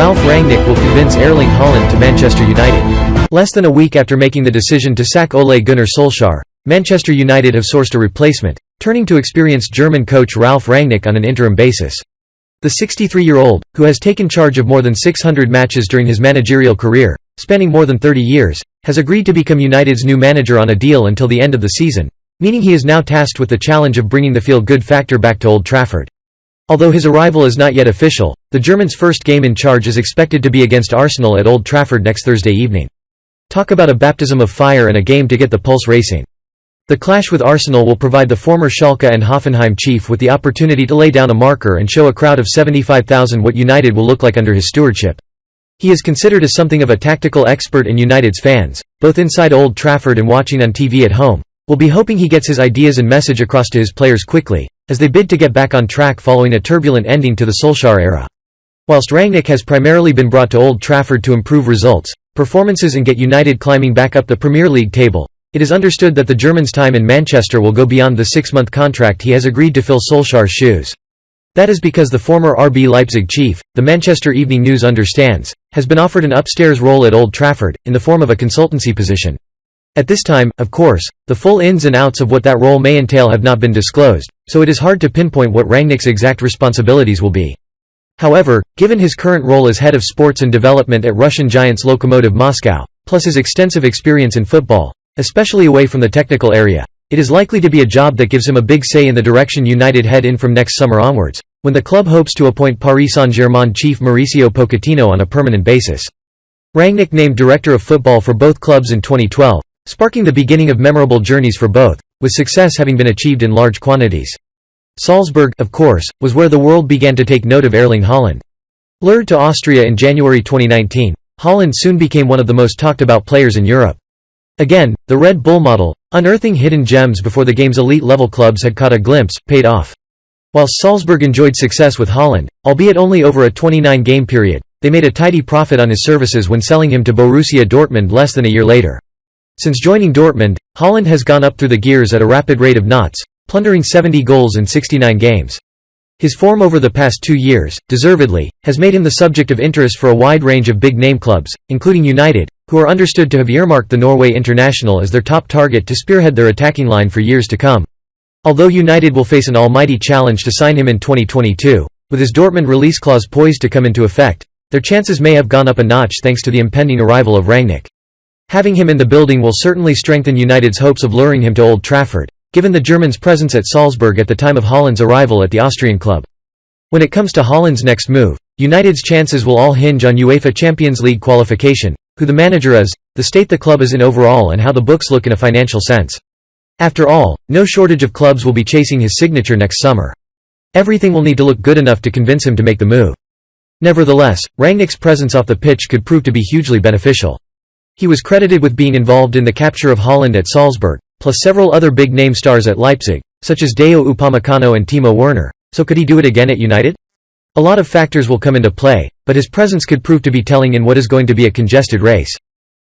Ralf Rangnick will convince Erling Haaland to Manchester United. Less than a week after making the decision to sack Ole Gunnar Solskjaer, Manchester United have sourced a replacement, turning to experienced German coach Ralf Rangnick on an interim basis. The 63-year-old, who has taken charge of more than 600 matches during his managerial career, spanning more than 30 years, has agreed to become United's new manager on a deal until the end of the season, meaning he is now tasked with the challenge of bringing the feel-good factor back to Old Trafford. Although his arrival is not yet official, the German's first game in charge is expected to be against Arsenal at Old Trafford next Thursday evening. Talk about a baptism of fire and a game to get the pulse racing. The clash with Arsenal will provide the former Schalke and Hoffenheim chief with the opportunity to lay down a marker and show a crowd of 75,000 what United will look like under his stewardship. He is considered as something of a tactical expert, and United's fans, both inside Old Trafford and watching on TV at home, will be hoping he gets his ideas and message across to his players quickly, as they bid to get back on track following a turbulent ending to the Solskjaer era. Whilst Rangnick has primarily been brought to Old Trafford to improve results, performances and get United climbing back up the Premier League table, it is understood that the German's time in Manchester will go beyond the 6-month contract he has agreed to fill Solskjaer's shoes. That is because the former RB Leipzig chief, the Manchester Evening News understands, has been offered an upstairs role at Old Trafford, in the form of a consultancy position. At this time, of course, the full ins and outs of what that role may entail have not been disclosed, so it is hard to pinpoint what Rangnick's exact responsibilities will be. However, given his current role as head of sports and development at Russian giants Lokomotiv Moscow, plus his extensive experience in football, especially away from the technical area, it is likely to be a job that gives him a big say in the direction United head in from next summer onwards, when the club hopes to appoint Paris Saint-Germain chief Mauricio Pochettino on a permanent basis. Rangnick named director of football for both clubs in 2012, sparking the beginning of memorable journeys for both, with success having been achieved in large quantities. Salzburg, of course, was where the world began to take note of Erling Haaland. Lured to Austria in January 2019, Haaland soon became one of the most talked about players in Europe. Again, the Red Bull model, unearthing hidden gems before the game's elite-level clubs had caught a glimpse, paid off. Whilst Salzburg enjoyed success with Haaland, albeit only over a 29-game period, they made a tidy profit on his services when selling him to Borussia Dortmund less than a year later. Since joining Dortmund, Haaland has gone up through the gears at a rapid rate of knots, plundering 70 goals in 69 games. His form over the past 2 years, deservedly, has made him the subject of interest for a wide range of big-name clubs, including United, who are understood to have earmarked the Norway international as their top target to spearhead their attacking line for years to come. Although United will face an almighty challenge to sign him in 2022, with his Dortmund release clause poised to come into effect, their chances may have gone up a notch thanks to the impending arrival of Rangnick. Having him in the building will certainly strengthen United's hopes of luring him to Old Trafford, given the German's presence at Salzburg at the time of Haaland's arrival at the Austrian club. When it comes to Haaland's next move, United's chances will all hinge on UEFA Champions League qualification, who the manager is, the state the club is in overall, and how the books look in a financial sense. After all, no shortage of clubs will be chasing his signature next summer. Everything will need to look good enough to convince him to make the move. Nevertheless, Rangnick's presence off the pitch could prove to be hugely beneficial. He was credited with being involved in the capture of Haaland at Salzburg, plus several other big-name stars at Leipzig, such as Dayot Upamecano and Timo Werner, so could he do it again at United? A lot of factors will come into play, but his presence could prove to be telling in what is going to be a congested race.